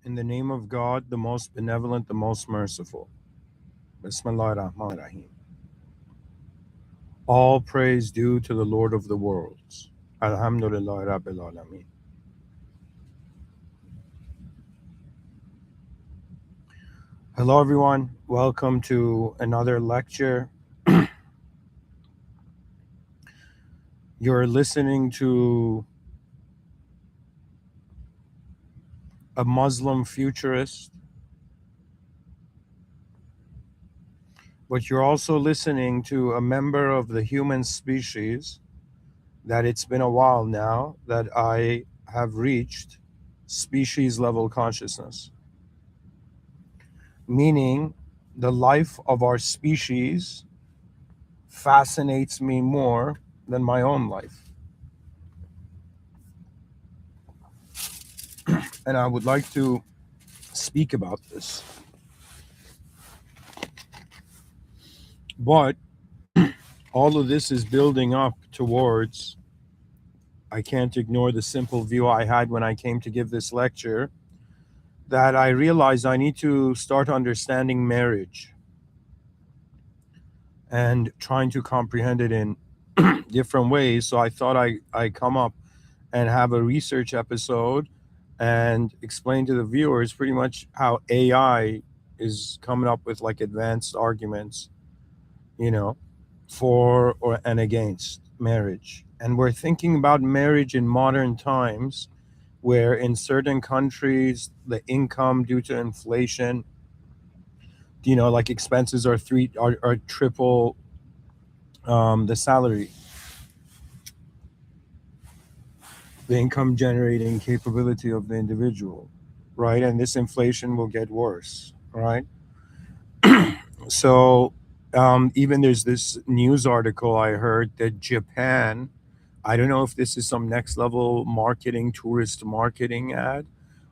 In the name of God, the most benevolent, the most merciful. Bismillah ar-Rahman ar-Rahim. All praise due to the Lord of the worlds. Alhamdulillah Rabbil Alameen. Hello, everyone. Welcome to another lecture. You're listening to a Muslim futurist, but you're also listening to a member of the human species that it's been a while now that I have reached species level consciousness, meaning the life of our species fascinates me more than my own life. And I would like to speak about this. But all of this is building up towards, I can't ignore the simple view I had when I came to give this lecture, that I realized I need to start understanding marriage and trying to comprehend it in different ways. So I thought I come up and have a research episode and explain to the viewers pretty much how AI is coming up with like advanced arguments, you know, for or and against marriage. And we're thinking about marriage in modern times where in certain countries the income due to inflation, like expenses are triple the salary, the income generating capability of the individual, right? And this inflation will get worse, right? So even there's this news article I heard that Japan, I don't know if this is some next level marketing, tourist marketing ad,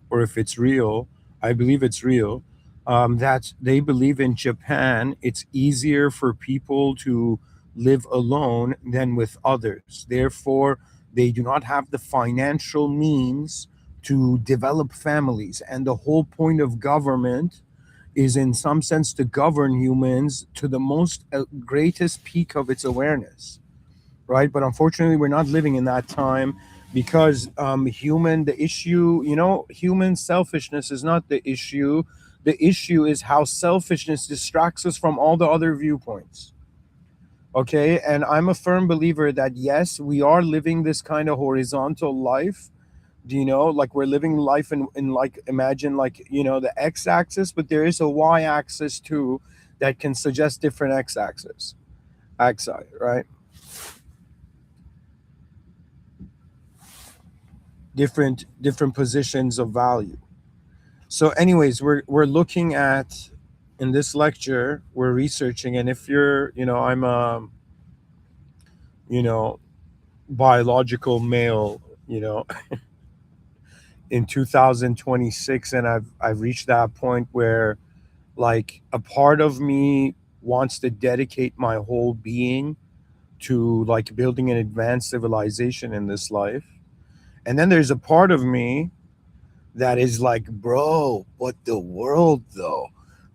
or if it's real. I believe it's real. That they believe in Japan, it's easier for people to live alone than with others. Therefore, they do not have the financial means to develop families. And the whole point of government is, in some sense, to govern humans to the most greatest peak of its awareness, right? But unfortunately, we're not living in that time because the issue, human selfishness is not the issue. The issue is how selfishness distracts us from all the other viewpoints. Okay. And I'm a firm believer that yes, we are living this kind of horizontal life. Like we're living life in like, imagine like, the x axis, but there is a y axis too that can suggest different x axis, axi, right? Different positions of value. So anyways, we're looking at, in this lecture we're researching, and if you're, I'm a, you know biological male, in 2026, and I've reached that point where like a part of me wants to dedicate my whole being to like building an advanced civilization in this life. And then there's a part of me that is like, bro, what the world though?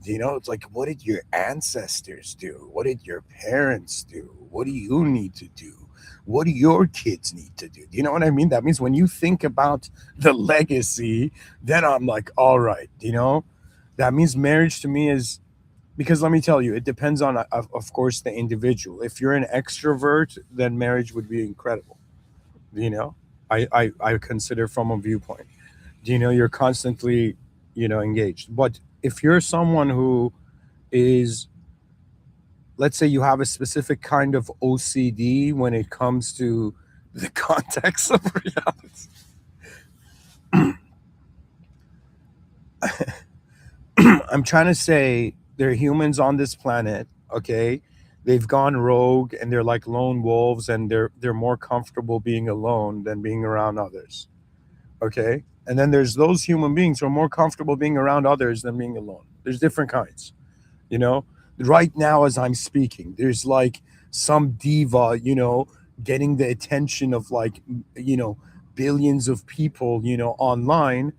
It's like, what did your ancestors do? What did your parents do? What do you need to do? What do your kids need to do? Do you know what I mean? That means when you think about the legacy, then I'm like, all right, that means marriage to me is, because let me tell you, it depends on, of course, the individual. If you're an extrovert, then marriage would be incredible. You know, I consider from a viewpoint. You're constantly, engaged. But if you're someone who is, let's say you have a specific kind of OCD when it comes to the context of reality. I'm trying to say there are humans on this planet, okay? They've gone rogue and they're like lone wolves, and they're more comfortable being alone than being around others. Okay? And then there's those human beings who are more comfortable being around others than being alone. There's different kinds. you know right now as I'm speaking, there's like some diva, getting the attention of like, billions of people, online,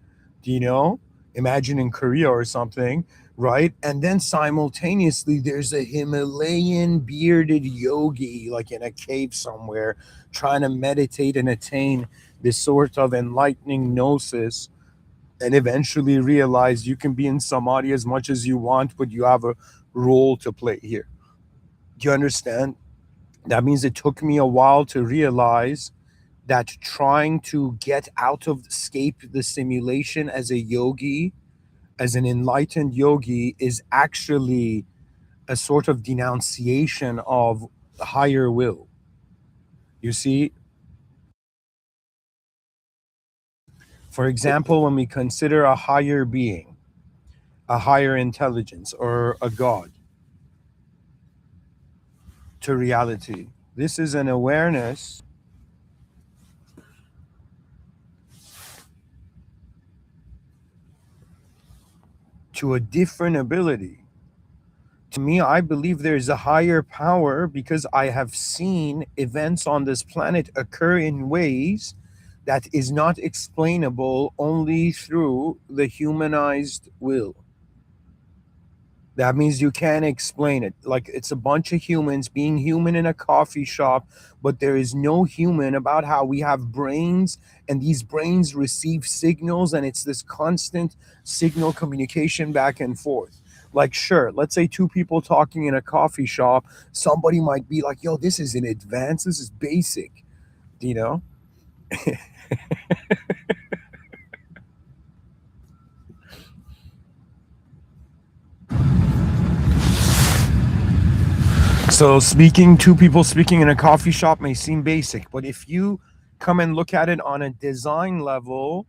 you know imagine in Korea or something, right? And then simultaneously, there's a Himalayan bearded yogi, like in a cave somewhere, trying to meditate and attain this sort of enlightening gnosis, and eventually realize you can be in samadhi as much as you want, but you have a role to play here. Do you understand? That means it took me a while to realize that trying to get out of escape the simulation as a yogi, as an enlightened yogi, is actually a sort of denunciation of higher will. You see, for example, when we consider a higher being, a higher intelligence, or a god to reality, this is an awareness to a different ability. To me, I believe there's a higher power because I have seen events on this planet occur in ways that is not explainable only through the humanized will. That means you can't explain it. Like it's a bunch of humans being human in a coffee shop, but there is no human about how we have brains and these brains receive signals and it's this constant signal communication back and forth. Like, sure, let's say two people talking in a coffee shop, somebody might be like, yo, this is an advance, this is basic, you know? So speaking, two people speaking in a coffee shop may seem basic, but if you come and look at it on a design level,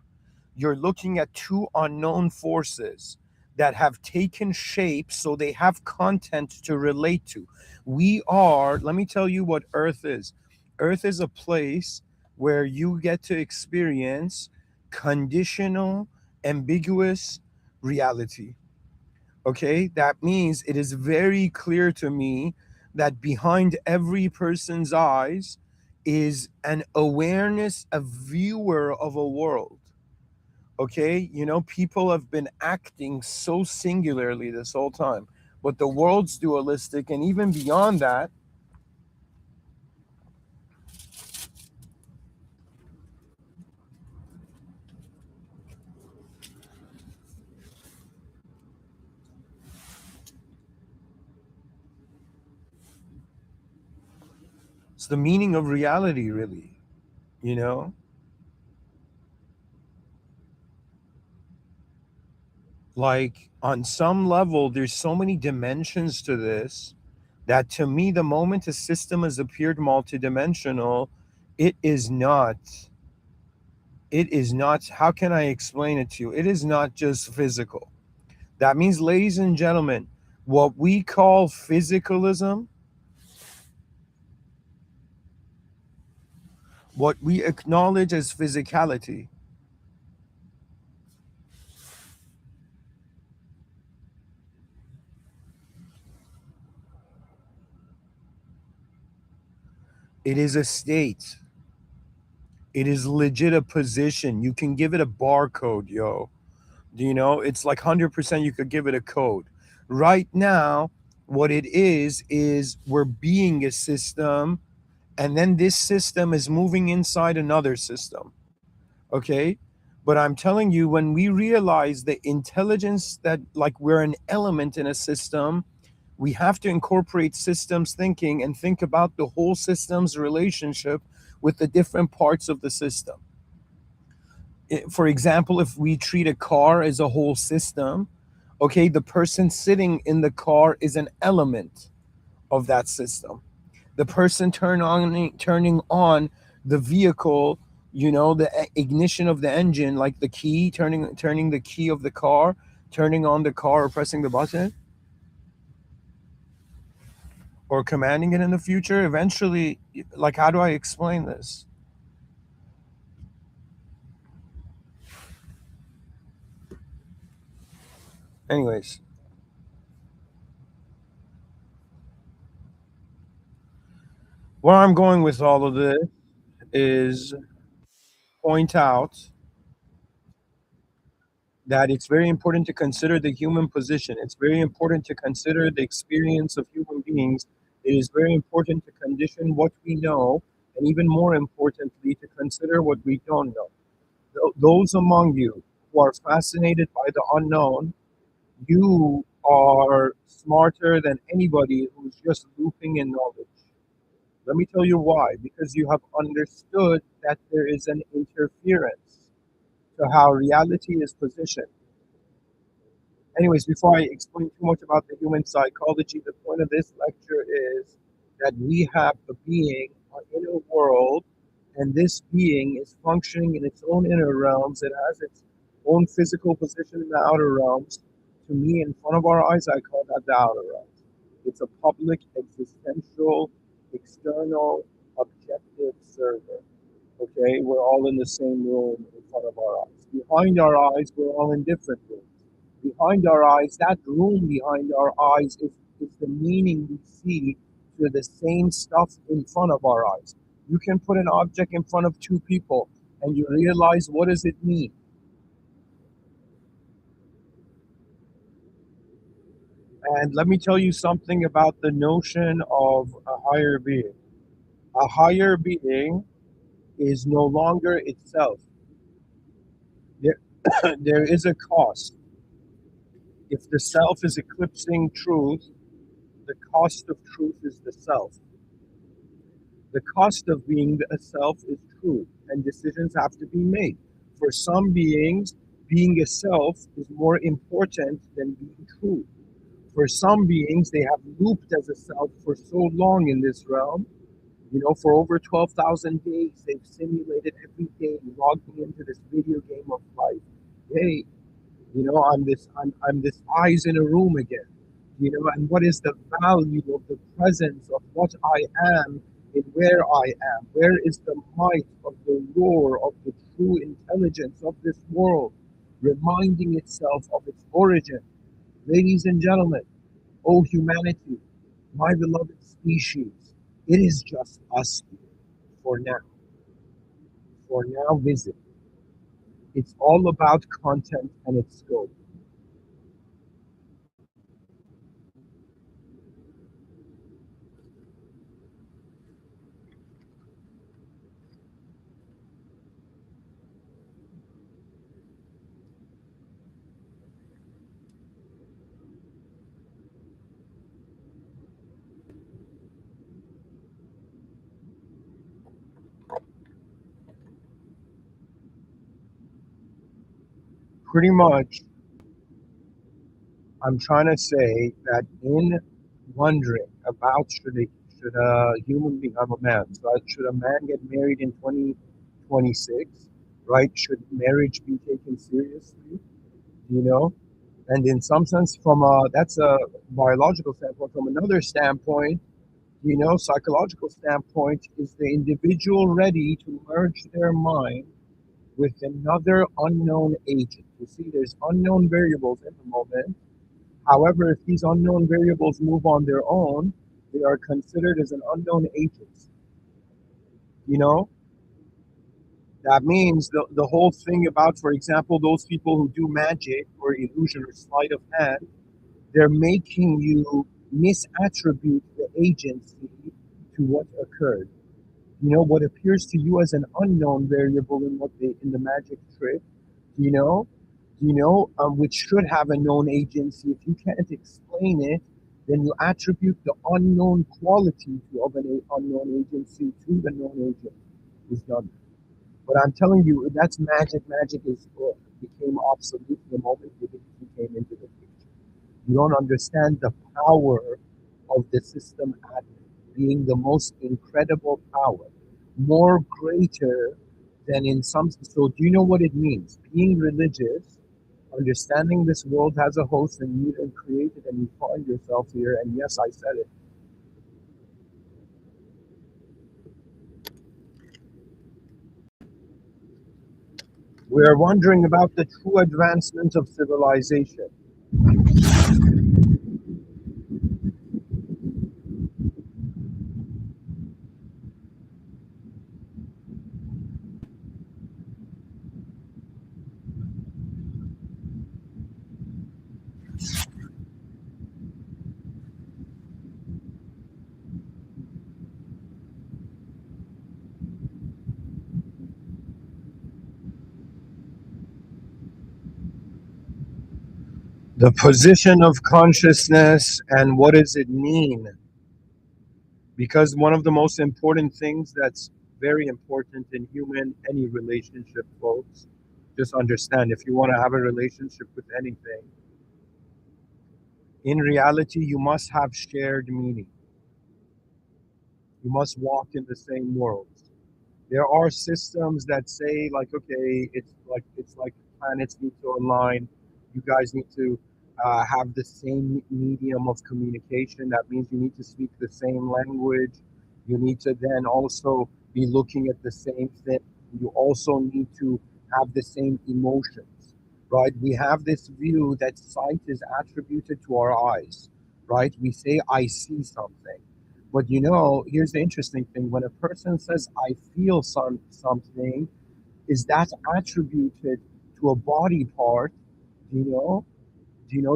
you're looking at two unknown forces that have taken shape so they have content to relate to. We are, let me tell you what Earth is. Earth is a place where you get to experience conditional, ambiguous reality. Okay, that means it is very clear to me that behind every person's eyes is an awareness, a viewer of a world. Okay, you know, people have been acting so singularly this whole time, but the world's dualistic, and even beyond that, it's the meaning of reality, really. You know, like on some level, there's so many dimensions to this that to me, the moment a system has appeared multidimensional, it is not. It is not. How can I explain it to you? It is not just physical. That means, ladies and gentlemen, what we call physicalism, what we acknowledge as physicality, it is a state. It is legit a position. You can give it a barcode, yo. Do you know? It's like 100% you could give it a code. Right now, what it is we're being a system, and then this system is moving inside another system. Okay? But I'm telling you, when we realize the intelligence that, like, we're an element in a system, we have to incorporate systems thinking and think about the whole system's relationship with the different parts of the system. For example, if we treat a car as a whole system, okay, the person sitting in the car is an element of that system. The person turning on the vehicle, you know, the ignition of the engine, like the key, turning the key of the car, turning on the car or pressing the button or commanding it in the future. Eventually, like, how do I explain this? Anyways, where I'm going with all of this is point out that it's very important to consider the human position. It's very important to consider the experience of human beings. It is very important to condition what we know, and even more importantly, to consider what we don't know. Those among you who are fascinated by the unknown, you are smarter than anybody who's just looping in knowledge. Let me tell you why. Because you have understood that there is an interference to how reality is positioned. Anyways, before I explain too much about the human psychology, the point of this lecture is that we have a being, an inner world, and this being is functioning in its own inner realms. It has its own physical position in the outer realms. To me, in front of our eyes, I call that the outer realms. It's a public, existential, external, objective server. Okay, we're all in the same room in front of our eyes. Behind our eyes, we're all in different rooms. Behind our eyes, that room behind our eyes is the meaning we see to the same stuff in front of our eyes. You can put an object in front of two people and you realize what does it mean. And let me tell you something about the notion of a higher being. A higher being is no longer itself. There, there is a cost. If the self is eclipsing truth, the cost of truth is the self. The cost of being a self is truth, and decisions have to be made. For some beings, being a self is more important than being true. For some beings, they have looped as a self for so long in this realm. For over 12,000 days, they've simulated every day, logging into this video game of life. Hey, I'm this eyes in a room again. And what is the value of the presence of what I am and where I am? Where is the might of the roar of the true intelligence of this world, reminding itself of its origin? Ladies and gentlemen, oh humanity, my beloved species, it is just us here for now. For now, visit. It's all about content and its scope. Pretty much, I'm trying to say that in wondering about should a human being, I'm a man, so should a man get married in 2026, right? Should marriage be taken seriously? You know, and in some sense, from that's a biological standpoint. From another standpoint, psychological standpoint, is the individual ready to merge their mind with another unknown agent? You see, there's unknown variables in the moment. However, if these unknown variables move on their own, they are considered as an unknown agent. You know, that means the whole thing about, for example, those people who do magic or illusion or sleight of hand, they're making you misattribute the agency to what occurred. What appears to you as an unknown variable in the magic trick, you know, which should have a known agency. If you can't explain it, then you attribute the unknown quality of an unknown agency to the known agent who's done it. But I'm telling you, that's magic. Magic became obsolete the moment divinity came into the picture. You don't understand the power of the system admin being the most incredible power, more greater than in some. So, do you know what it means? Being religious, understanding this world has a host and you didn't create it and you find yourself here. And yes, I said it. We are wondering about the true advancement of civilization. The position of consciousness and what does it mean? Because one of the most important things that's very important in human any relationship, folks, just understand if you want to have a relationship with anything, in reality, you must have shared meaning. You must walk in the same world. There are systems that say like, okay, it's like planets need to align. You guys need to have the same medium of communication. That means you need to speak the same language. You need to then also be looking at the same thing. You also need to have the same emotions, right? We have this view that sight is attributed to our eyes, right? We say I see something, but here's the interesting thing. When a person says, I feel something, is that attributed to a body part, do you know?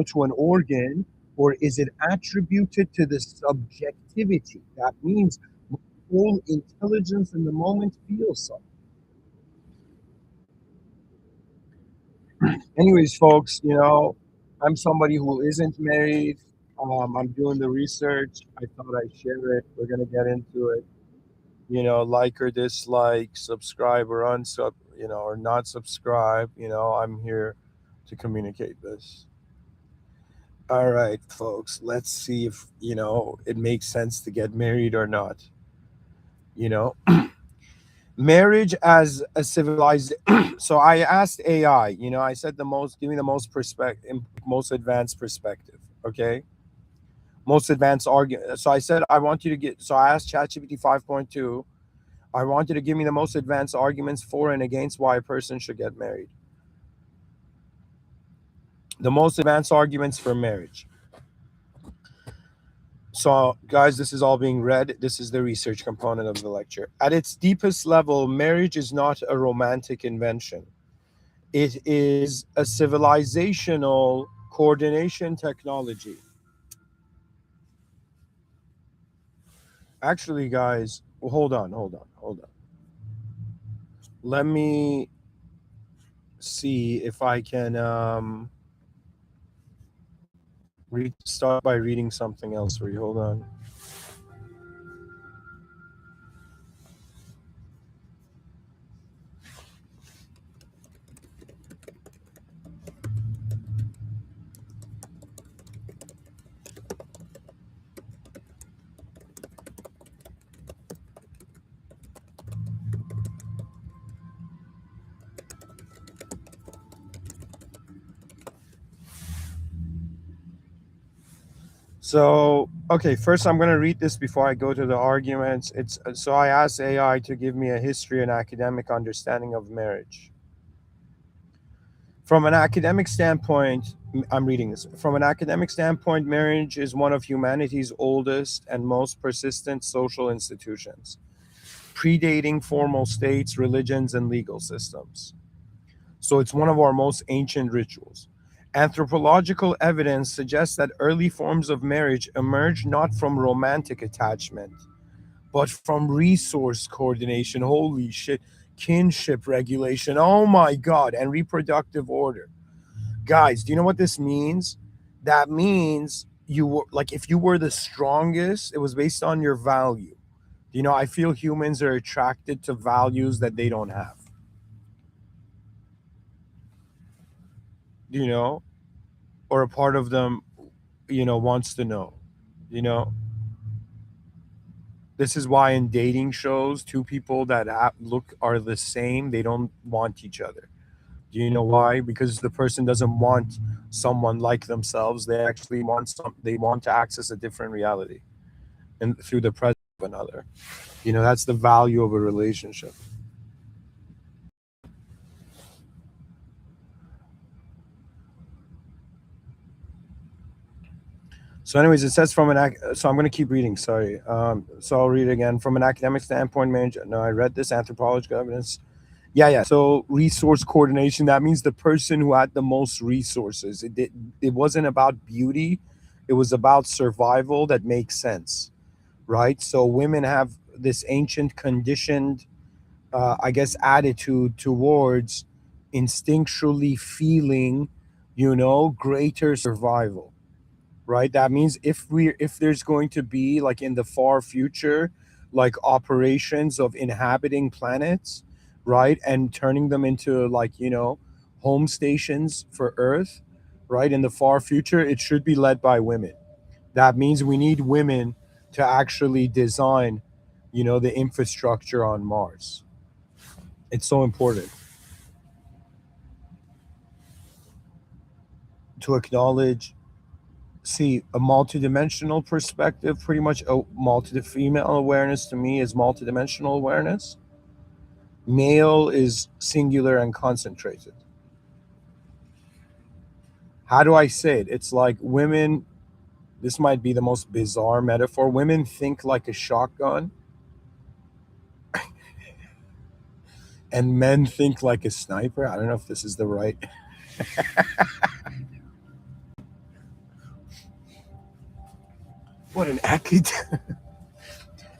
To an organ, or is it attributed to the subjectivity? That means my whole intelligence in the moment feels something. Anyways, folks, I'm somebody who isn't married. I'm doing the research. I thought I'd share it. We're going to get into it. Like or dislike, subscribe or unsub, or not subscribe. I'm here to communicate this. All right, folks, let's see if, it makes sense to get married or not. You know, marriage as a civilized. So I asked AI, I said give me the most perspective, most advanced perspective. Okay. Most advanced argument. So I said, so I asked ChatGPT 5.2. I want you to give me the most advanced arguments for and against why a person should get married. The most advanced arguments for marriage. So, guys, this is all being read. This is the research component of the lecture. At its deepest level, marriage is not a romantic invention, it is a civilizational coordination technology. Actually, guys, hold on. Let me see if I can start by reading something else for you. Hold on. So, okay, first I'm going to read this before I go to the arguments. It's so I asked AI to give me a history and academic understanding of marriage. From an academic standpoint, I'm reading this. From an academic standpoint, marriage is one of humanity's oldest and most persistent social institutions, predating formal states, religions, and legal systems. So it's one of our most ancient rituals. Anthropological evidence suggests that early forms of marriage emerged not from romantic attachment, but from resource coordination. Holy shit. Kinship regulation. Oh my God. And reproductive order. Guys, do you know what this means? That means you were like, if you were the strongest, it was based on your value. I feel humans are attracted to values that they don't have. You know, or a part of them wants to know you know this is why in dating shows two people that look are the same, they don't want each other. Do you know why? Because the person doesn't want someone like themselves. They actually they want to access a different reality and through the presence of another. That's the value of a relationship. So, anyways, it says so I'm going to keep reading. Sorry. So I'll read it again. From an academic standpoint, marriage. No, I read this. Anthropological evidence. Yeah. So resource coordination. That means the person who had the most resources. It wasn't about beauty. It was about survival that makes sense, right? So women have this ancient conditioned, I guess, attitude towards instinctually feeling greater survival, right? That means if there's going to be like in the far future, like operations of inhabiting planets, right, and turning them into like home stations for Earth, right, in the far future, it should be led by women. That means we need women to actually design, the infrastructure on Mars. It's so important to acknowledge. See, a multidimensional perspective, pretty much a multi female awareness to me is multidimensional awareness. Male is singular and concentrated. How do I say it? It's like women, this might be the most bizarre metaphor. Women think like a shotgun, and men think like a sniper. I don't know if this is the right. What an acid.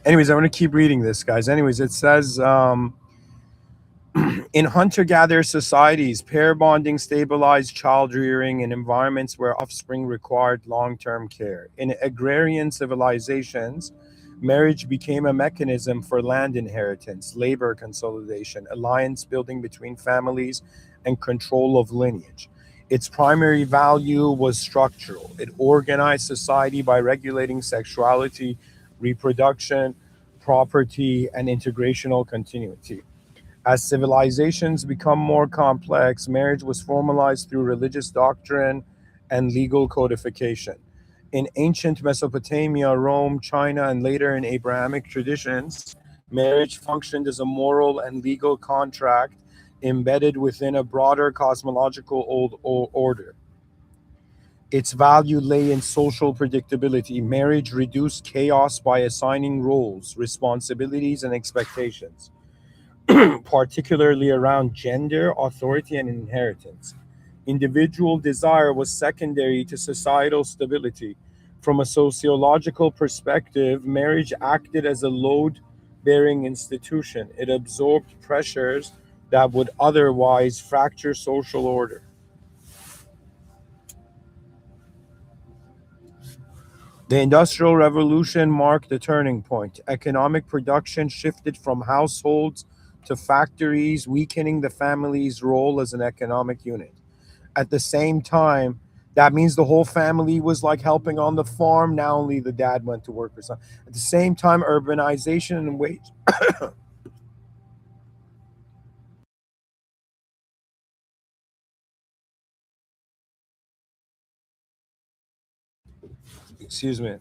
Anyways, I'm going to keep reading this, guys. Anyways, it says, in hunter gatherer societies, pair bonding stabilized child rearing in environments where offspring required long term care. In agrarian civilizations, marriage became a mechanism for land inheritance, labor consolidation, alliance building between families, and control of lineage. Its primary value was structural. It organized society by regulating sexuality, reproduction, property, and integrational continuity. As civilizations become more complex, marriage was formalized through religious doctrine and legal codification. In ancient Mesopotamia, Rome, China, and later in Abrahamic traditions, marriage functioned as a moral and legal contract embedded within a broader cosmological order. Its value lay in social predictability. Marriage reduced chaos by assigning roles, responsibilities, and expectations, particularly around gender, authority, and inheritance. Individual desire was secondary to societal stability. From a sociological perspective, marriage acted as a load bearing institution. It absorbed pressures that would otherwise fracture social order. The Industrial Revolution marked a turning point. Economic production shifted from households to factories, weakening the family's role as an economic unit. At the same time, that means the whole family was like helping on the farm. Now only the dad went to work or something. At the same time, urbanization and wage, excuse me,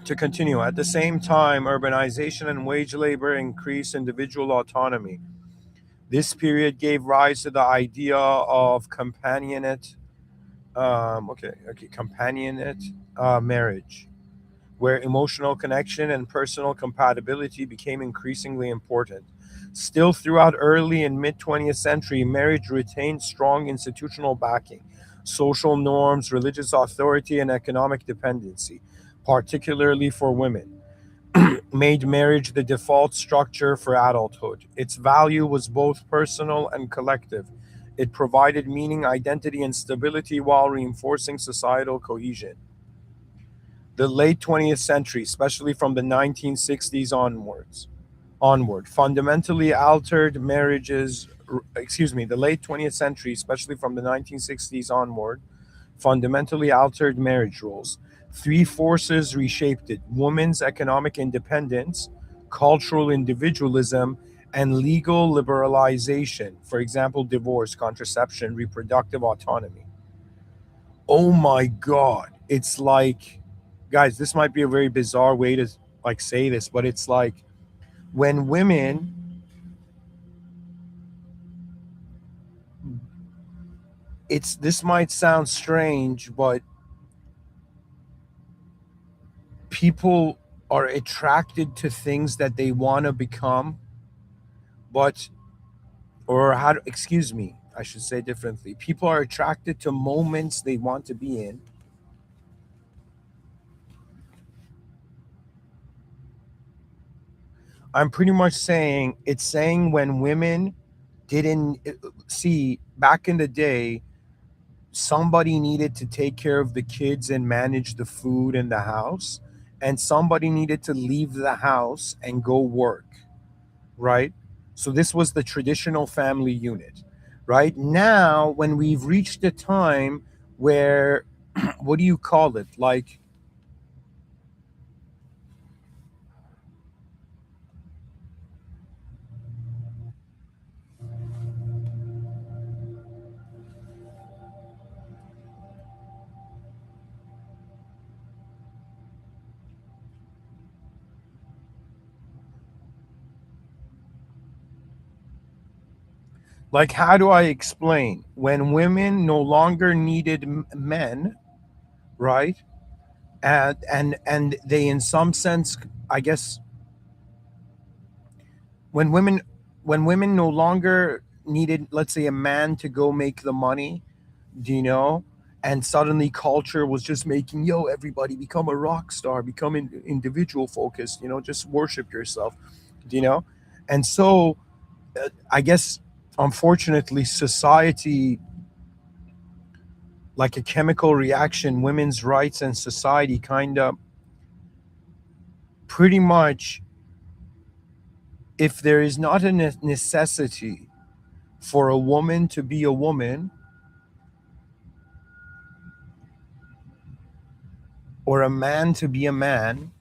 to continue. At the same time, urbanization and wage labor increased individual autonomy. This period gave rise to the idea of companionate, companionate marriage, where emotional connection and personal compatibility became increasingly important. Still, throughout early and mid 20th century, marriage retained strong institutional backing, social norms, religious authority, and economic dependency, particularly for women, made marriage the default structure for adulthood. Its value was both personal and collective. It provided meaning, identity, and stability while reinforcing societal cohesion. The late 20th century, especially from the 1960s onward, fundamentally altered marriages. Excuse me, the late 20th century, especially from the 1960s onward, fundamentally altered marriage roles. Three forces reshaped it: women's economic independence, cultural individualism, and legal liberalization. For example, divorce, contraception, reproductive autonomy. Oh my God. It's like, guys, this might be a very bizarre way to like say this, but it's like when women, it's this might sound strange, but people are attracted to things that they want to become, but or how to, excuse me, I should say differently. People are attracted to moments they want to be in, I'm pretty much saying it's saying when women didn't see back in the day, somebody needed to take care of the kids and manage the food in the house, and somebody needed to leave the house and go work, right? So this was the traditional family unit, right? Now, when we've reached a time where, what do you call it? Like, how do I explain? When women no longer needed men, right? And they, in some sense, I guess, when women when women no longer needed, let's say, a man to go make the money, do you know? And suddenly culture was just making, yo, everybody become a rock star, become individual focused, just worship yourself, do you know? And so, I guess, unfortunately, society, like a chemical reaction, women's rights and society kind of pretty much, if there is not a necessity for a woman to be a woman or a man to be a man,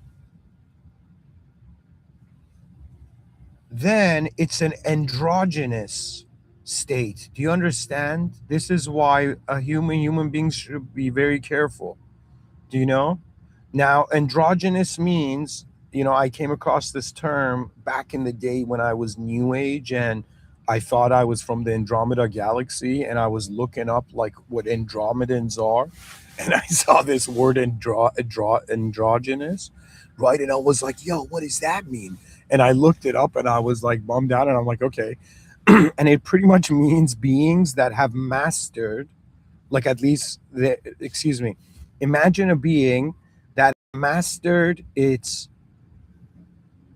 then it's an androgynous state. Do you understand? This is why a human beings should be very careful. Do you know? Now, androgynous means, I came across this term back in the day when I was new age, and I thought I was from the Andromeda galaxy, and I was looking up like what Andromedans are, and I saw this word androgynous, right? And I was like, yo, what does that mean? And I looked it up and I was like bummed out, and I'm like, okay. And it pretty much means beings that have mastered, like, at least the, excuse me, imagine a being that mastered its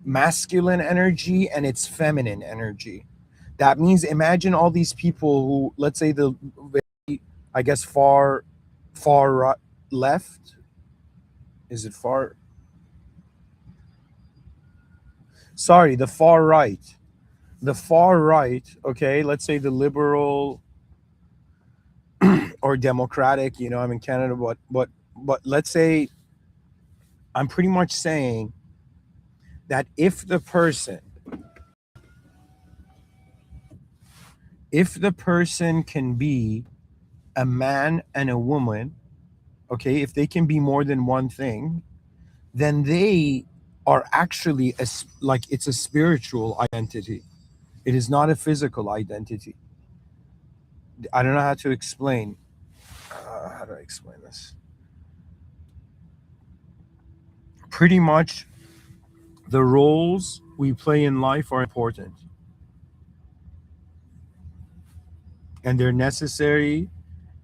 masculine energy and its feminine energy. That means, imagine all these people who, let's say, the very, I guess, left, is it far, sorry, the far right, okay, let's say the liberal or democratic, I'm in Canada, but let's say, I'm pretty much saying that if the person can be a man and a woman, okay, if they can be more than one thing, then they are actually like, it's a spiritual identity. It is not a physical identity. I don't know how to explain. How do I explain this? Pretty much, the roles we play in life are important, and they're necessary,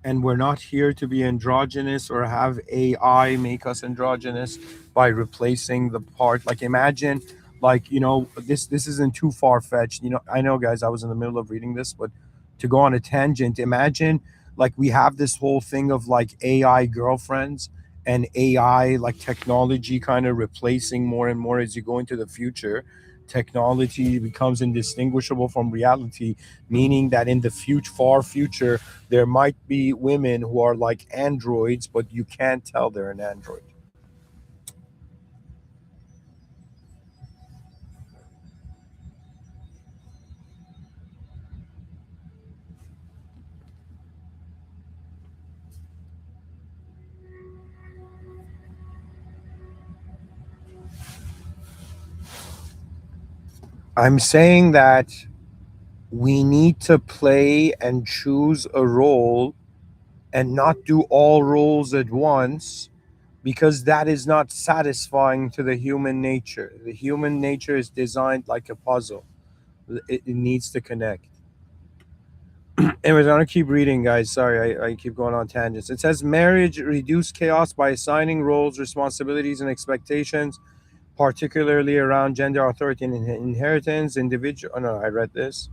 and we're not here to be androgynous or have AI make us androgynous by replacing the part. Like, imagine, like, this isn't too far fetched. I know, guys, I was in the middle of reading this, but to go on a tangent, imagine, like, we have this whole thing of like AI girlfriends and AI, like, technology kind of replacing more and more as you go into the future. Technology becomes indistinguishable from reality, meaning that in the far future, there might be women who are like androids, but you can't tell they're an android. I'm saying that we need to play and choose a role and not do all roles at once, because that is not satisfying to the human nature. The human nature is designed like a puzzle, it needs to connect. Anyways, I'm gonna keep reading, guys. Sorry, I keep going on tangents. It says marriage reduce chaos by assigning roles, responsibilities, and expectations. particularly around gender authority and inheritance. Individual. Oh no, I read this.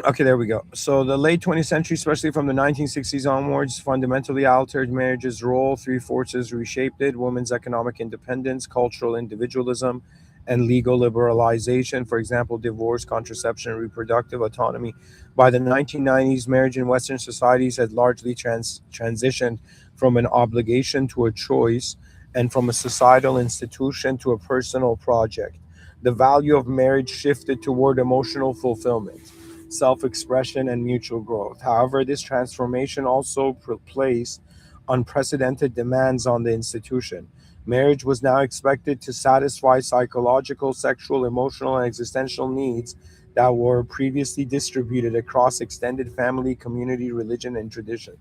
Okay, there we go. So the late 20th century, especially from the 1960s onwards, fundamentally altered marriage's role. Three forces reshaped it: women's economic independence, cultural individualism, and legal liberalization. For example, divorce, contraception, and reproductive autonomy. By the 1990s, marriage in Western societies had largely transitioned from an obligation to a choice, and from a societal institution to a personal project. The value of marriage shifted toward emotional fulfillment, self expression, and mutual growth. However, this transformation also placed unprecedented demands on the institution. Marriage was now expected to satisfy psychological, sexual, emotional, and existential needs that were previously distributed across extended family, community, religion, and tradition.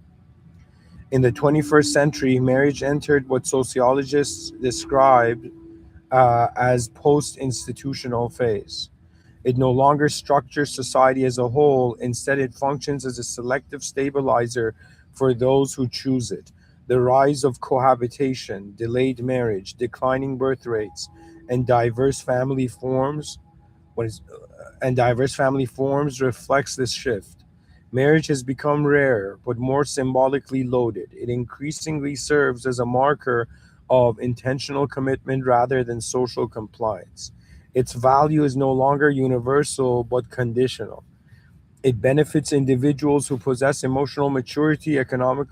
In the 21st century, marriage entered what sociologists described as post-institutional phase. It no longer structures society as a whole. Instead, it functions as a selective stabilizer for those who choose it. The rise of cohabitation, delayed marriage, declining birth rates, and what is, diverse family forms reflects this shift. Marriage has become rare, but more symbolically loaded. It increasingly serves as a marker of intentional commitment rather than social compliance. Its value is no longer universal but conditional. It benefits individuals who possess emotional maturity, economic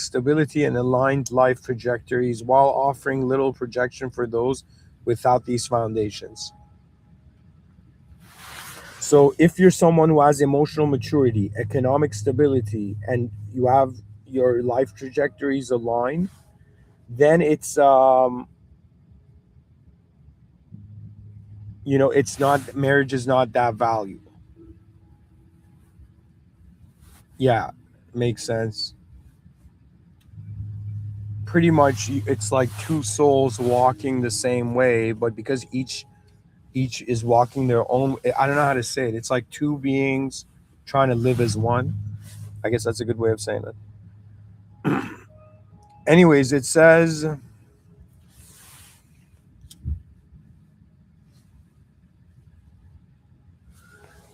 stability, and aligned life trajectories, while offering little projection for those without these foundations. So if you're someone who has emotional maturity, economic stability, and you have your life trajectories aligned, then it's not, marriage is not that valuable. Yeah, makes sense. Pretty much it's like two souls walking the same way, but because each is walking their own, I don't know how to say it. It's like two beings trying to live as one. I guess that's a good way of saying it. Anyways, it says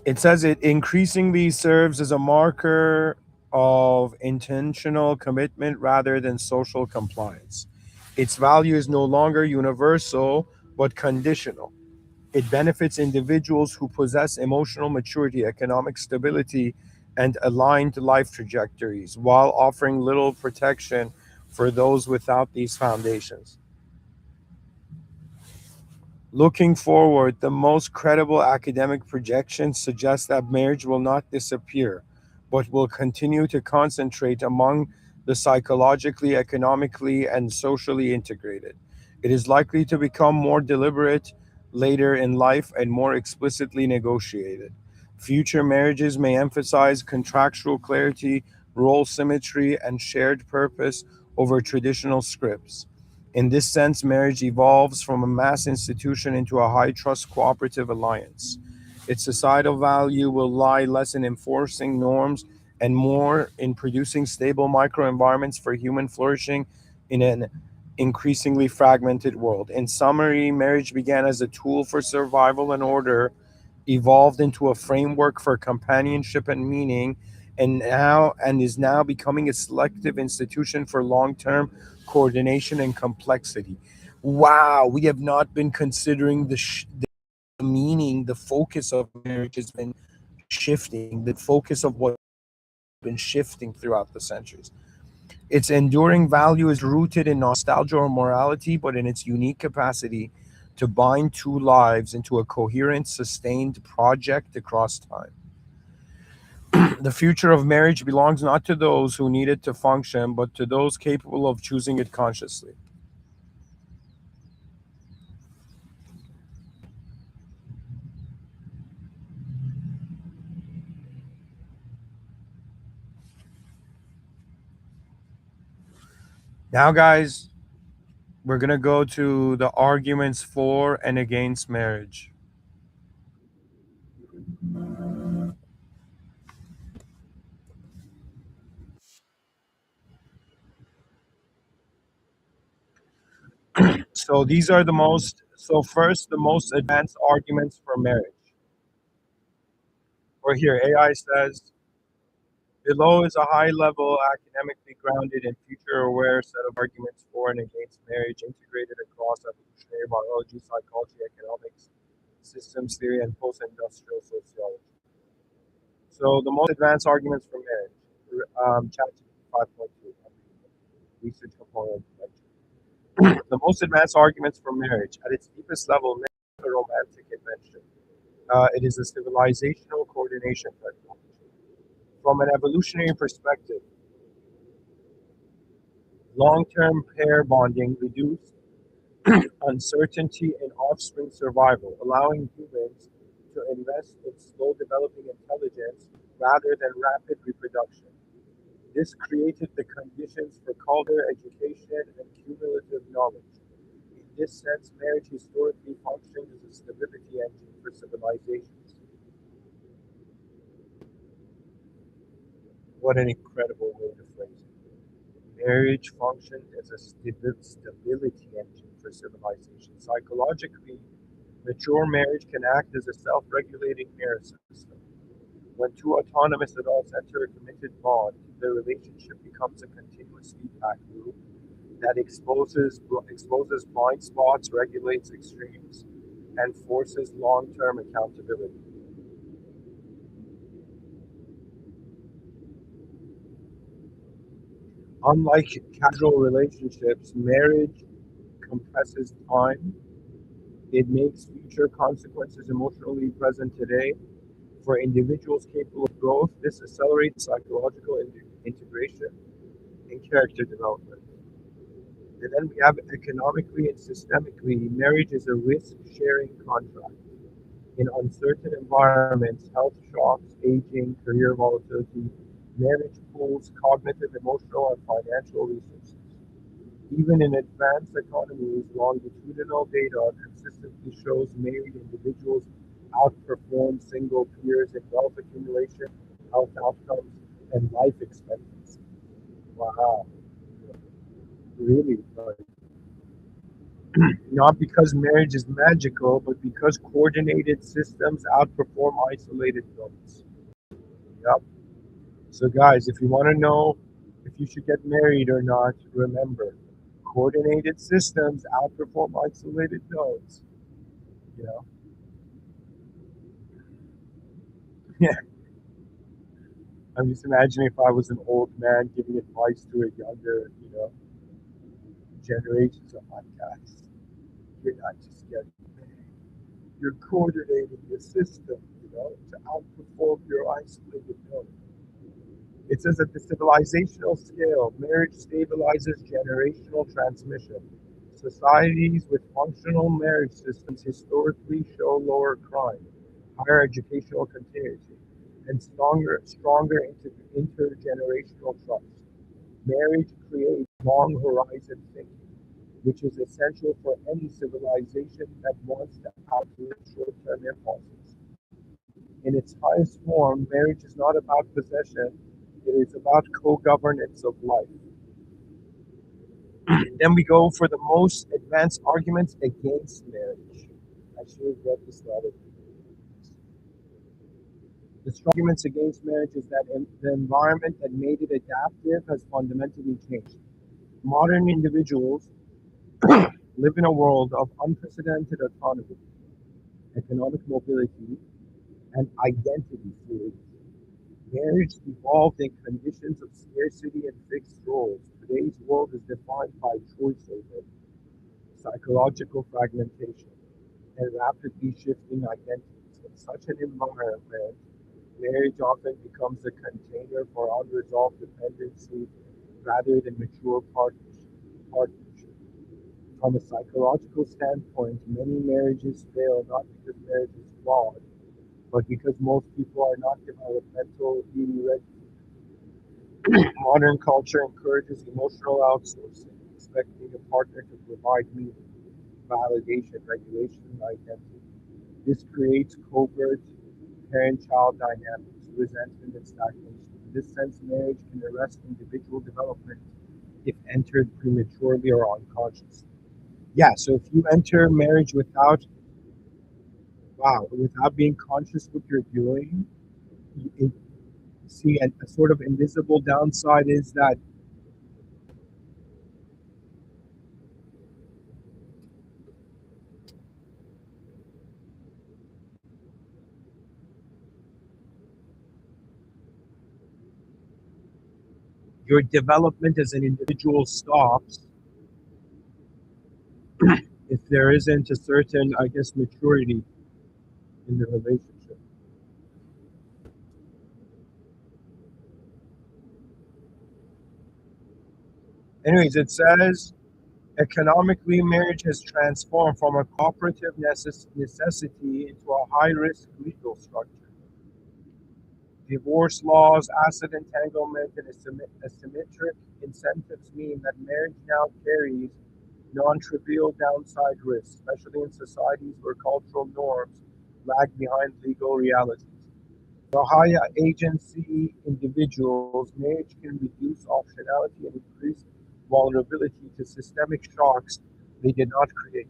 it increasingly serves as a marker of intentional commitment rather than social compliance. Its value is no longer universal but conditional. It benefits individuals who possess emotional maturity, economic stability, and aligned life trajectories, while offering little protection for those without these foundations. Looking forward, the most credible academic projections suggest that marriage will not disappear, but will continue to concentrate among the psychologically, economically, and socially integrated. It is likely to become more deliberate later in life and more explicitly negotiated. Future marriages may emphasize contractual clarity, role symmetry, and shared purpose over traditional scripts. In this sense, marriage evolves from a mass institution into a high trust cooperative alliance. Its societal value will lie less in enforcing norms and more in producing stable microenvironments for human flourishing in an increasingly fragmented world. In summary, marriage began as a tool for survival and order, evolved into a framework for companionship and meaning, and is now becoming a selective institution for long-term coordination and complexity. Wow, we have not been considering the meaning, the focus of marriage has been shifting, the focus of what has been shifting throughout the centuries. Its enduring value is rooted in nostalgia or morality, but in its unique capacity to bind two lives into a coherent, sustained project across time. The future of marriage belongs not to those who need it to function, but to those capable of choosing it consciously. Now, guys, we're going to go to the arguments for and against marriage. So these are the most, so first, the most advanced arguments for marriage. Or here, AI says, below is a high level, academically grounded, and future aware set of arguments for and against marriage integrated across evolutionary biology, psychology, economics, systems theory, and post industrial sociology. So, the most advanced arguments for marriage, chapter 5.2, research component lecture. The most advanced arguments for marriage, at its deepest level, marriage is a romantic invention. It is a civilizational coordination technology. From an evolutionary perspective, long-term pair bonding reduced uncertainty in offspring survival, allowing humans to invest in slow developing intelligence rather than rapid reproduction. This created the conditions for culture, education, and cumulative knowledge. In this sense, marriage historically functioned as a stability engine for civilizations. What an incredible way to phrase it. Marriage functioned as a stability engine for civilization. Psychologically, mature marriage can act as a self-regulating nervous system. When two autonomous adults enter a committed bond, their relationship becomes a continuous feedback loop that exposes blind spots, regulates extremes, and forces long-term accountability. Unlike casual relationships, marriage compresses time. It makes future consequences emotionally present today. For individuals capable of growth, this accelerates psychological integration and character development. And then we have economically and systemically, marriage is a risk sharing contract. In uncertain environments, health shocks, aging, career volatility, marriage pools cognitive, emotional, and financial resources. Even in advanced economies, longitudinal data consistently shows married individuals outperform single peers in wealth accumulation, health outcomes, and life expectancy. Wow, really? Like, not because marriage is magical, but because coordinated systems outperform isolated nodes. Yep. So, guys, if you want to know if you should get married or not, remember coordinated systems outperform isolated nodes. You know? Yeah. I'm just imagining if I was an old man giving advice to a younger, generation. So, my guys, you're not just getting married, you're coordinating your system, to outperform your isolated node. It says at the civilizational scale, marriage stabilizes generational transmission. Societies with functional marriage systems historically show lower crime, higher educational continuity, and stronger intergenerational trust. Marriage creates long horizon thinking, which is essential for any civilization that wants to outlive short term impulses. In its highest form, marriage is not about possession, it is about co governance of life. Then we go for the most advanced arguments against marriage. I should have read this the other day. The strong arguments against marriage is that the environment that made it adaptive has fundamentally changed. Modern individuals live in a world of unprecedented autonomy, economic mobility, and identity fluidity. Marriage evolved in conditions of scarcity and fixed roles. Today's world is defined by choice over psychological fragmentation and rapidly shifting identities. In such an environment, marriage often becomes a container for unresolved dependency rather than mature partnership. From a psychological standpoint, many marriages fail not because marriage is flawed, but because most people are not developmentally ready. Modern culture encourages emotional outsourcing, expecting a partner to provide meaning, validation, regulation, and identity. This creates covert parent-child dynamics, resentment, and stagnation. In this sense, marriage can arrest individual development if entered prematurely or unconsciously. Yeah, so if you enter marriage without, wow, without being conscious what you're doing, it, see, a sort of invisible downside is that your development as an individual stops if there isn't a certain, I guess, maturity in the relationship. Anyways, it says economically, marriage has transformed from a cooperative necessity into a high risk legal structure. Divorce laws, asset entanglement, and asymmetric incentives mean that marriage now carries non trivial downside risks, especially in societies where cultural norms lag behind legal realities. For high agency individuals, marriage can reduce optionality and increase vulnerability to systemic shocks they did not create.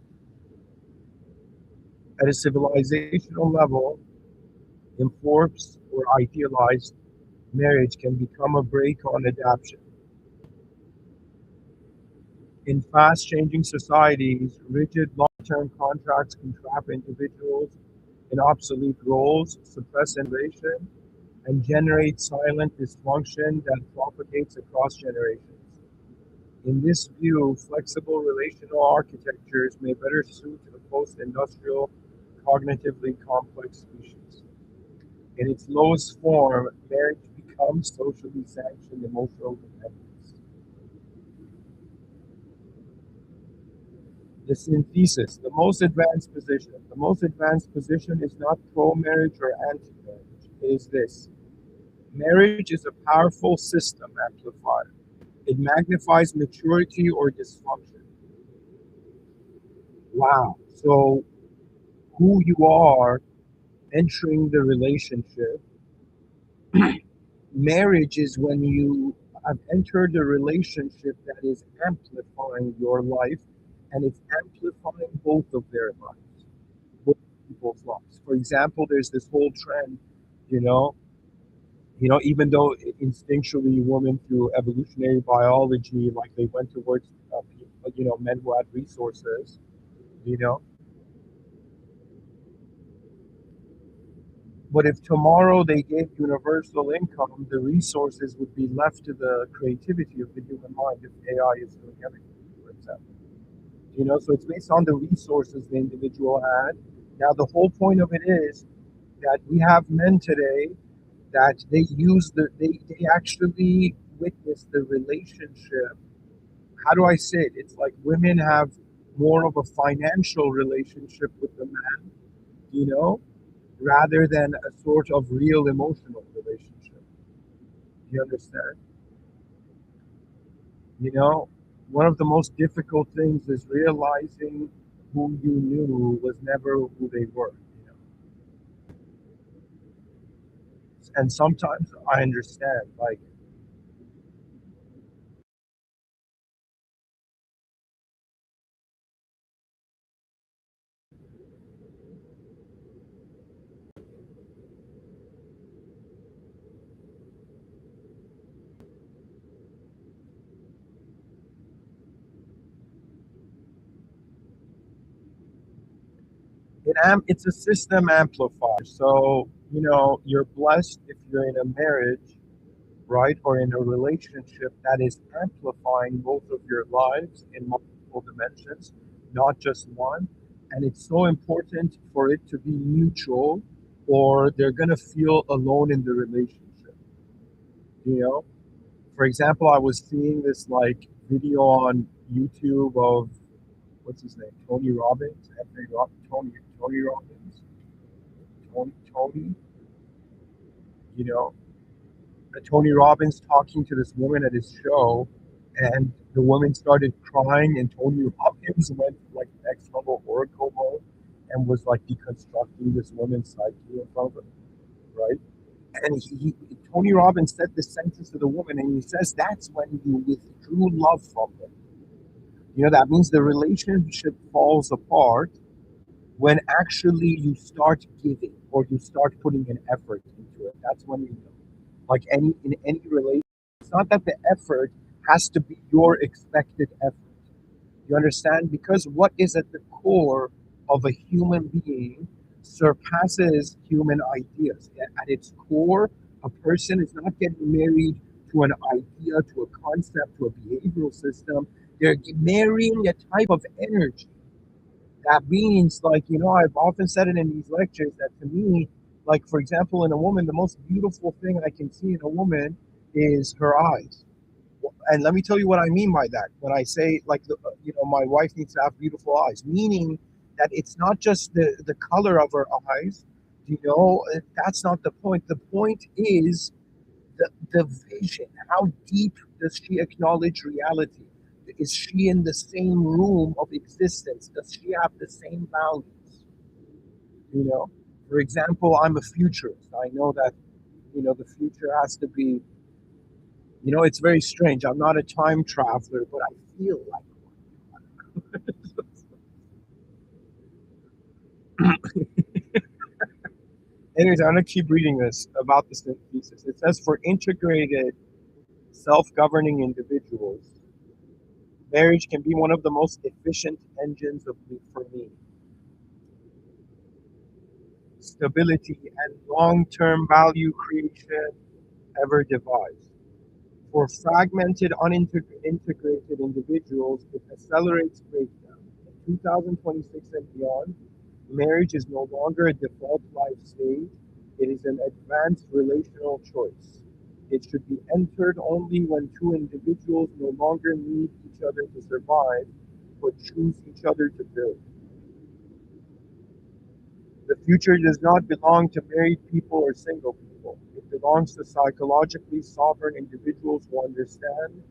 At a civilizational level, enforced or idealized marriage can become a brake on adaptation. In fast changing societies, rigid long term contracts can trap individuals in obsolete roles, suppress innovation, and generate silent dysfunction that propagates across generations. In this view, flexible relational architectures may better suit a post industrial, cognitively complex species. In its lowest form, marriage becomes socially sanctioned emotional dependence. The synthesis, the most advanced position. The most advanced position is not pro marriage or anti marriage. It is this: marriage is a powerful system amplifier. It magnifies maturity or dysfunction. Wow. So, who you are entering the relationship, marriage is when you have entered a relationship that is amplifying your life and it's amplifying both of their lives, both people's lives. For example, there's this whole trend, you know, even though instinctually women through evolutionary biology, like they went towards, men who had resources, you know, but if tomorrow they gave universal income, the resources would be left to the creativity of the human mind if AI is doing everything, for example. So it's based on the resources the individual had. Now, the whole point of it is that we have men today that they actually witness the relationship. How do I say it? It's like women have more of a financial relationship with the man, you know, rather than a sort of real emotional relationship. You understand? You know, one of the most difficult things is realizing who you knew was never who they were. And sometimes I understand, like, it's a system amplifier. So, you're blessed if you're in a marriage, right, or in a relationship that is amplifying both of your lives in multiple dimensions, not just one. And it's so important for it to be mutual, or they're going to feel alone in the relationship. You know, for example, I was seeing this like video on YouTube of what's his name, Tony Robbins, Tony Robbins, Tony, you know, Tony Robbins talking to this woman at his show, and the woman started crying, and Tony Robbins went like next level oracle mode and was like deconstructing this woman's psyche in front of her, right? And Tony Robbins said this sentence to the woman, and he says that's when you withdrew love from them. That means the relationship falls apart when actually you start giving or you start putting an effort into it. That's when you know. Like in any relationship, it's not that the effort has to be your expected effort. You understand? Because what is at the core of a human being surpasses human ideas. At its core, a person is not getting married to an idea, to a concept, to a behavioral system. They're marrying a type of energy. That means, like, I've often said it in these lectures that to me, like, for example, in a woman, the most beautiful thing I can see in a woman is her eyes. And let me tell you what I mean by that. When I say, like, my wife needs to have beautiful eyes, meaning that it's not just the color of her eyes. That's not the point. The point is the vision. How deep does she acknowledge reality? Is she in the same room of existence? Does she have the same values? You know, for example, I'm a futurist. I know that the future has to be. It's very strange. I'm not a time traveler, but I feel like. Anyways, I'm gonna keep reading this about the synthesis. It says for integrated, self-governing individuals, marriage can be one of the most efficient engines for me, stability, and long-term value creation ever devised. For fragmented, unintegrated individuals, it accelerates breakdown. In 2026 and beyond, marriage is no longer a default life stage, it is an advanced relational choice. It should be entered only when two individuals no longer need each other to survive, but choose each other to build. The future does not belong to married people or single people. It belongs to psychologically sovereign individuals who understand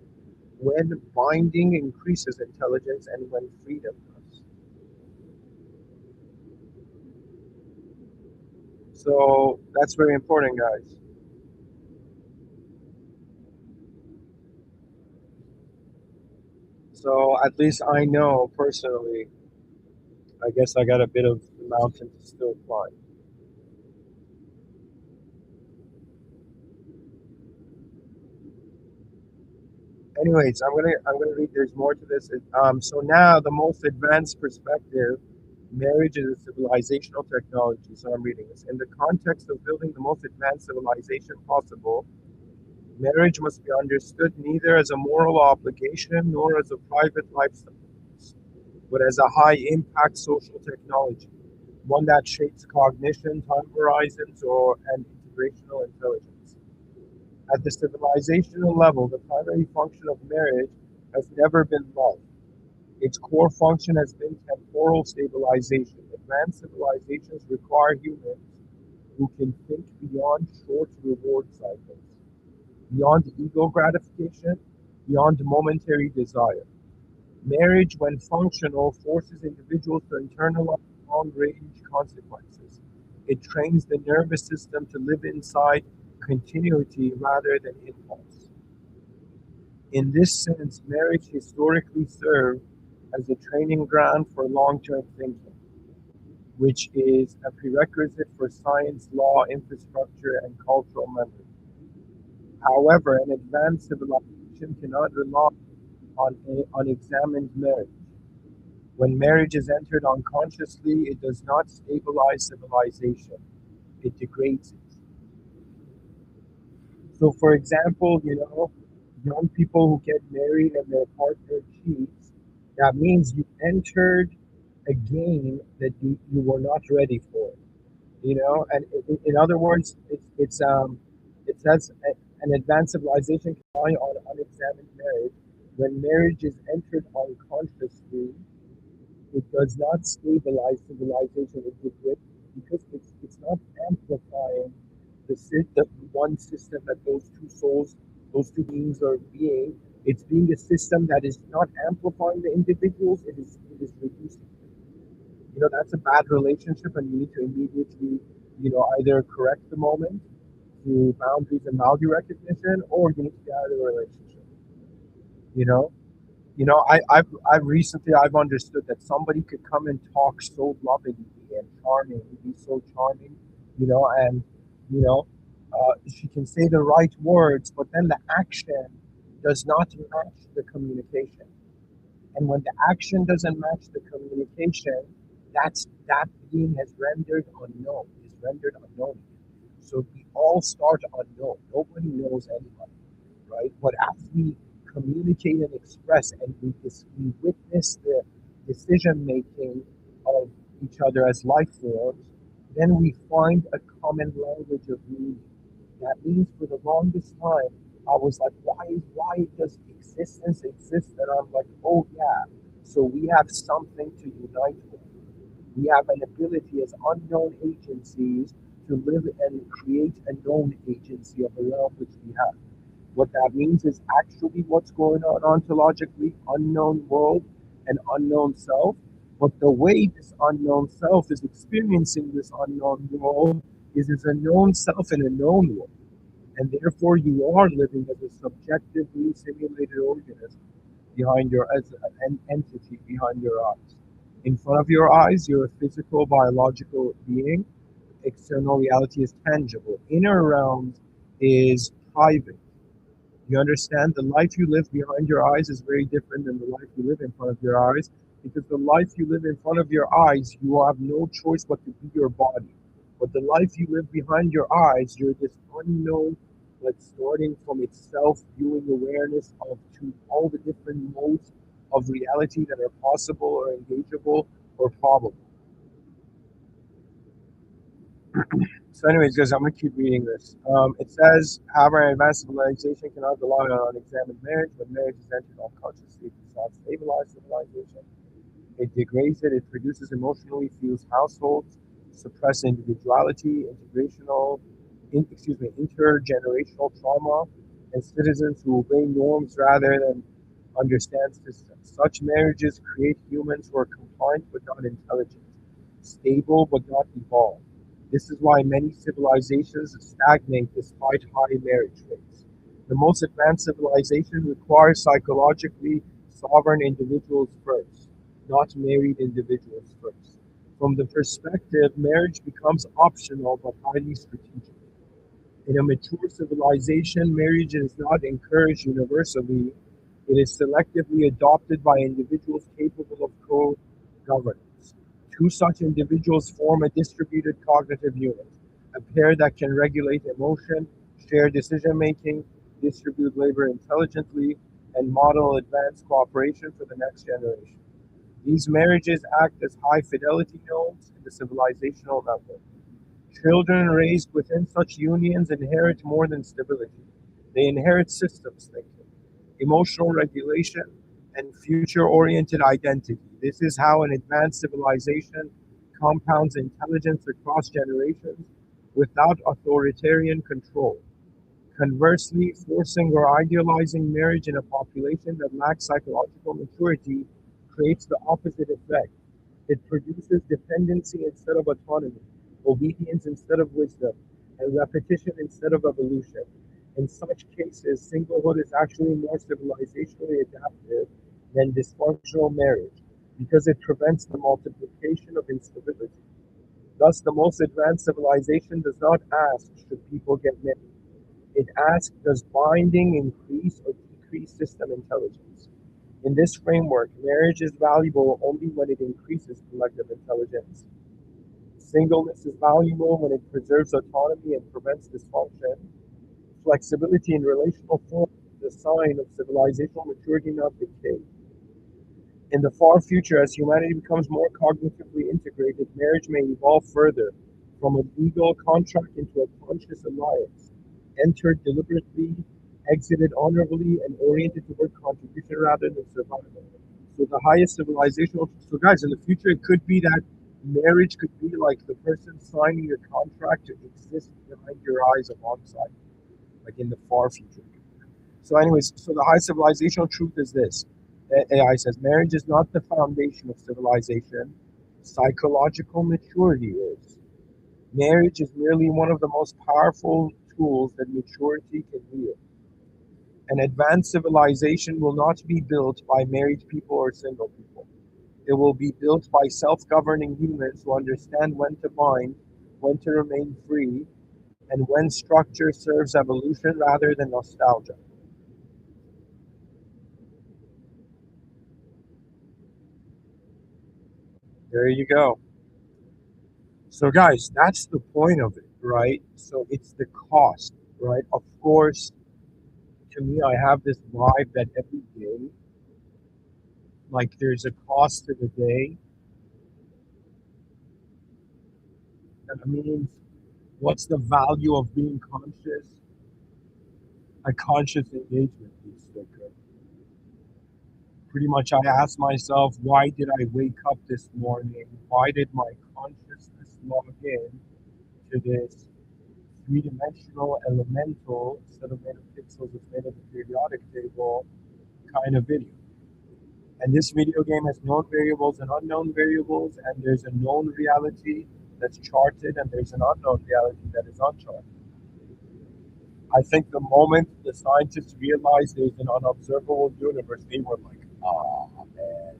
when binding increases intelligence and when freedom does. So that's very important, guys. So at least I know personally, I guess I got a bit of the mountain to still climb. Anyways, I'm gonna read. There's more to this. So now the most advanced perspective, marriage is a civilizational technology. So I'm reading this in the context of building the most advanced civilization possible. Marriage must be understood neither as a moral obligation nor as a private lifestyle, but as a high impact social technology, one that shapes cognition, time horizons, and integrational intelligence. At the civilizational level, the primary function of marriage has never been love. Its core function has been temporal stabilization. Advanced civilizations require humans who can think beyond short reward cycles, beyond ego gratification, beyond momentary desire. Marriage, when functional, forces individuals to internalize long range consequences. It trains the nervous system to live inside continuity rather than impulse. In this sense, marriage historically served as a training ground for long term thinking, which is a prerequisite for science, law, infrastructure, and cultural memory. However, an advanced civilization cannot rely on unexamined marriage. When marriage is entered unconsciously, it does not stabilize civilization, it degrades it. So, for example, young people who get married and their partner cheats, that means you entered a game that you were not ready for. And in other words, it says an advanced civilization can rely on unexamined marriage. When marriage is entered unconsciously, it does not stabilize civilization. It degrades because it's not amplifying the one system that those two souls, those two beings are being. It's being a system that is not amplifying the individuals. It is reducing. That's a bad relationship, and you need to immediately either correct the moment through boundaries and value recognition, or you need to get out of the relationship. You know. I've recently I've understood that somebody could come and talk so lovingly and charming, be so charming, and you know, she can say the right words, but then the action does not match the communication. And when the action doesn't match the communication, that being has rendered unknown, is rendered unknown. So we all start unknown. Nobody knows anybody, right? But as we communicate and express, and we witness the decision making of each other as life forms, then we find a common language of meaning. That means for the longest time, I was like, why does existence exist? And I'm like, oh yeah, so we have something to unite with. We have an ability as unknown agencies to live and create a known agency of the realm which we have. What that means is actually what's going on ontologically, unknown world and unknown self. But the way this unknown self is experiencing this unknown world is as a known self in a known world. And therefore, you are living as a subjectively simulated organism behind your as an entity behind your eyes. In front of your eyes, you're a physical, biological being. External reality is tangible. Inner realms is private. You understand the life you live behind your eyes is very different than the life you live in front of your eyes, because the life you live in front of your eyes, you have no choice but to be your body. But the life you live behind your eyes, you're this unknown, like starting from its self viewing awareness of to all the different modes of reality that are possible or engageable or probable. So, anyways, guys, I'm gonna keep reading this. It says, however, advanced civilization cannot rely on unexamined marriage. When marriage is entered unconsciously, it does not stabilize civilization. It degrades it. It produces emotionally fused households, suppress individuality, intergenerational trauma, and citizens who obey norms rather than understand systems. Such marriages create humans who are compliant but not intelligent, stable but not evolved. This is why many civilizations stagnate despite high marriage rates. The most advanced civilization requires psychologically sovereign individuals first, not married individuals first. From the perspective, marriage becomes optional but highly strategic. In a mature civilization, marriage is not encouraged universally, it is selectively adopted by individuals capable of co governance. Two such individuals form a distributed cognitive unit, a pair that can regulate emotion, share decision making, distribute labor intelligently, and model advanced cooperation for the next generation. These marriages act as high fidelity nodes in the civilizational network. Children raised within such unions inherit more than stability. They inherit systems thinking, emotional regulation, and future oriented identity. This is how an advanced civilization compounds intelligence across generations without authoritarian control. Conversely, forcing or idealizing marriage in a population that lacks psychological maturity creates the opposite effect. It produces dependency instead of autonomy, obedience instead of wisdom, and repetition instead of evolution. In such cases, singlehood is actually more civilizationally adaptive than dysfunctional marriage because it prevents the multiplication of instability. Thus, the most advanced civilization does not ask, should people get married? It asks, does binding increase or decrease system intelligence? In this framework, marriage is valuable only when it increases collective intelligence. Singleness is valuable when it preserves autonomy and prevents dysfunction. Flexibility in relational form is a sign of civilizational maturity, not decay. In the far future, as humanity becomes more cognitively integrated, marriage may evolve further from a legal contract into a conscious alliance, entered deliberately, exited honorably, and oriented toward contribution rather than survival. So the highest civilizational. So guys, in the future, it could be that marriage could be like the person signing your contract to exist behind your eyes alongside, like in the far future. So, anyways, so the high civilizational truth is this. AI says marriage is not the foundation of civilization. Psychological maturity is. Marriage is merely one of the most powerful tools that maturity can wield. An advanced civilization will not be built by married people or single people. It will be built by self-governing humans who understand when to bind, when to remain free, and when structure serves evolution rather than nostalgia. There you go. So, guys, that's the point of it, right? So, it's the cost, right? Of course, to me, I have this vibe that every day, like, there's a cost to the day. That means, what's the value of being conscious? A conscious engagement is still good. Pretty much, I ask myself, why did I wake up this morning? Why did my consciousness log in to this three-dimensional elemental, instead of made of pixels, it's made of a periodic table kind of video? And this video game has known variables and unknown variables, and there's a known reality that's charted, and there's an unknown reality that is uncharted. I think the moment the scientists realized there's an unobservable universe, they were like, oh man,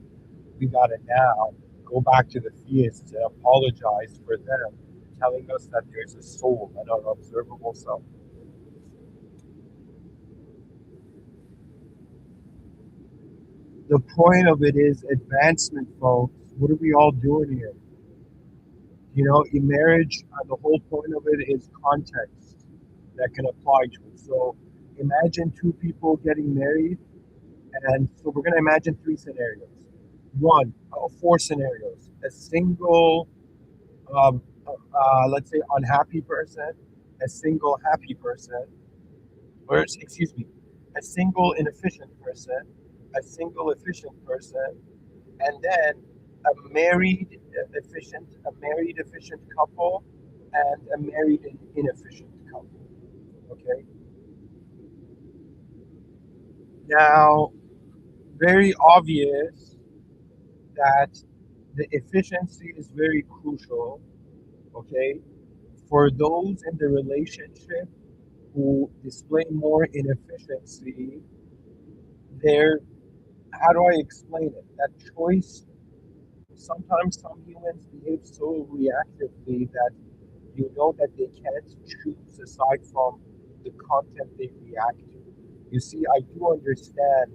we gotta now go back to the theists and apologize for them telling us that there's a soul, an unobservable self. The point of it is advancement, folks. What are we all doing here? You know, in marriage, the whole point of it is context that can apply to it. So imagine two people getting married, and so we're going to imagine three scenarios. One, four scenarios. A single, let's say, unhappy person, a single happy person, or excuse me, a single inefficient person, a single efficient person, and then a married efficient couple, and a married and inefficient couple. Okay. Now, very obvious that the efficiency is very crucial. Okay, for those in the relationship who display more inefficiency, they're, how do I explain it? That choice, sometimes some humans behave so reactively that you know that they can't choose aside from the content they react to. You see, I do understand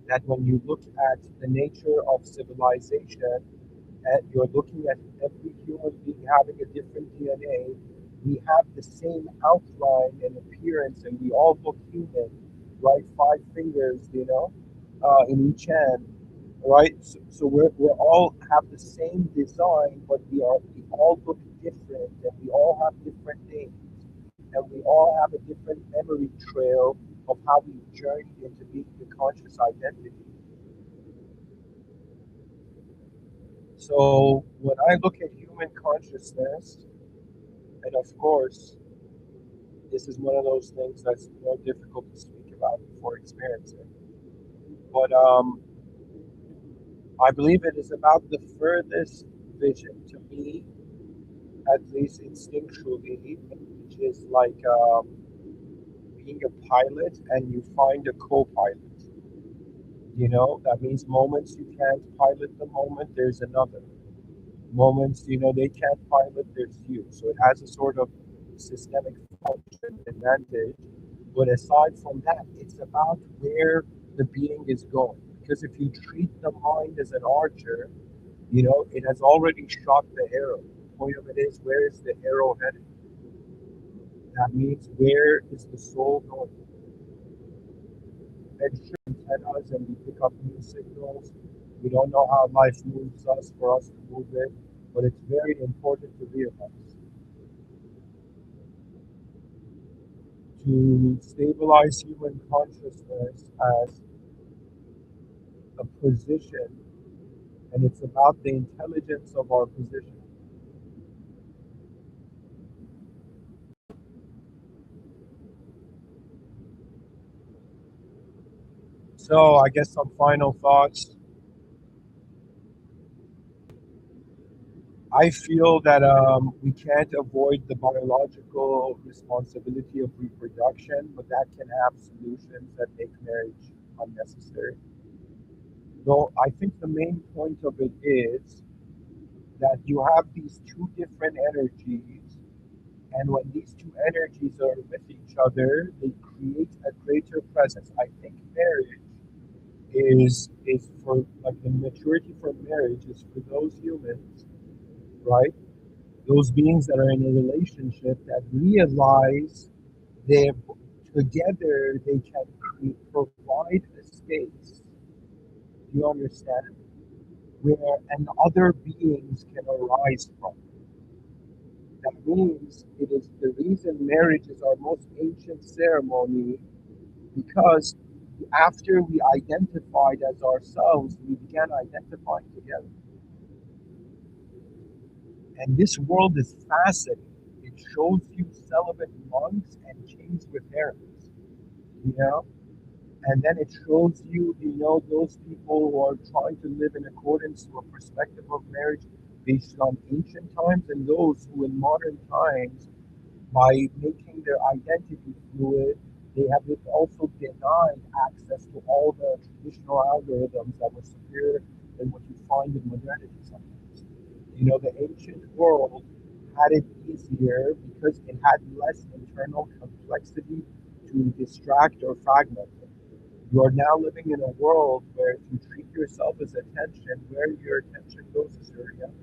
that when you look at the nature of civilization, and you're looking at every human being having a different DNA, we have the same outline and appearance, and we all look human, right? Five fingers, in each hand, right? So we're all have the same design, but we all look different, and we all have different names, and we all have a different memory trail of how we journeyed into being the conscious identity. So when I look at human consciousness, and of course, this is one of those things that's more difficult to speak about before experiencing. But I believe it is about the furthest vision to me, at least instinctually, which is like being a pilot and you find a co-pilot. That means moments you can't pilot the moment, there's another. Moments, they can't pilot, there's you. So it has a sort of systemic function advantage. But aside from that, it's about where the being is going. Because if you treat the mind as an archer, it has already shot the arrow. The point of it is, where is the arrow headed? That means, where is the soul going? Antennas, and we pick up new signals. We don't know how life moves us for us to move it, but it's very important to realize. To stabilize human consciousness as a position, and it's about the intelligence of our position. So, I guess some final thoughts. I feel that we can't avoid the biological responsibility of reproduction, but that can have solutions that make marriage unnecessary. Though I think the main point of it is that you have these two different energies, and when these two energies are with each other, they create a greater presence. I think marriage is for like the maturity for marriage is for those humans, right? Those beings that are in a relationship that realize they together they can provide a space. Do you understand? Where and other beings can arise from. That means it is the reason marriage is our most ancient ceremony because after we identified as ourselves, we began identifying together. And this world is fascinating. It shows you celibate monks and kings with harems, you know? And then it shows you, those people who are trying to live in accordance to a perspective of marriage based on ancient times and those who in modern times by making their identity fluid, they have also denied access to all the traditional algorithms that were superior than what you find in modernity sometimes. The ancient world had it easier because it had less internal complexity to distract or fragment it. You are now living in a world where if you treat yourself as attention, where your attention goes is your reality.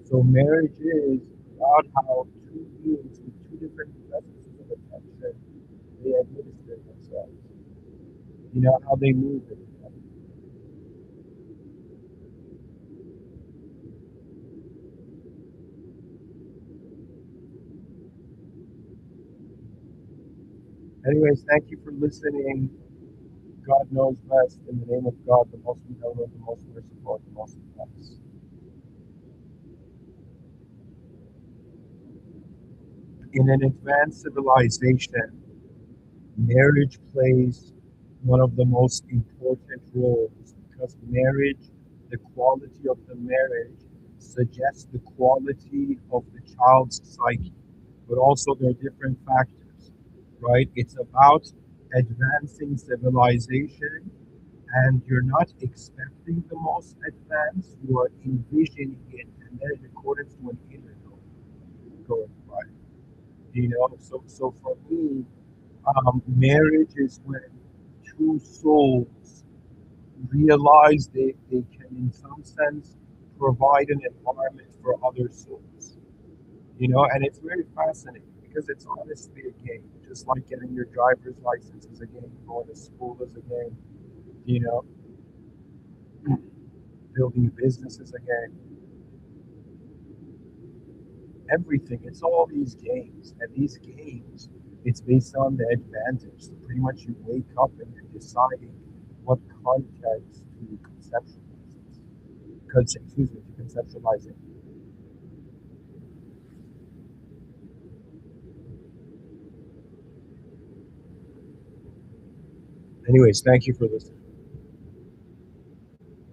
So marriage is about how two beings with two different presences of attention they administer themselves. How they move it. Anyways, thank you for listening. God knows best. In the name of God, the most benevolent, the most merciful, the most blessed. In an advanced civilization, marriage plays one of the most important roles because marriage, the quality of the marriage, suggests the quality of the child's psyche, but also there are different factors, right? It's about advancing civilization, and you're not expecting the most advanced, you are envisioning it, and then in accordance to an inner goal going right. So for me, marriage is when two souls realize they can, in some sense, provide an environment for other souls. And it's very fascinating because it's honestly a game, just like getting your driver's license is a game, going to school is a game, you know, building a business is a game, everything. It's all these games, and these games, it's based on the advantage. So pretty much you wake up and you're deciding what context to conceptualize it. Excuse me, to conceptualize it. Anyways, thank you for listening.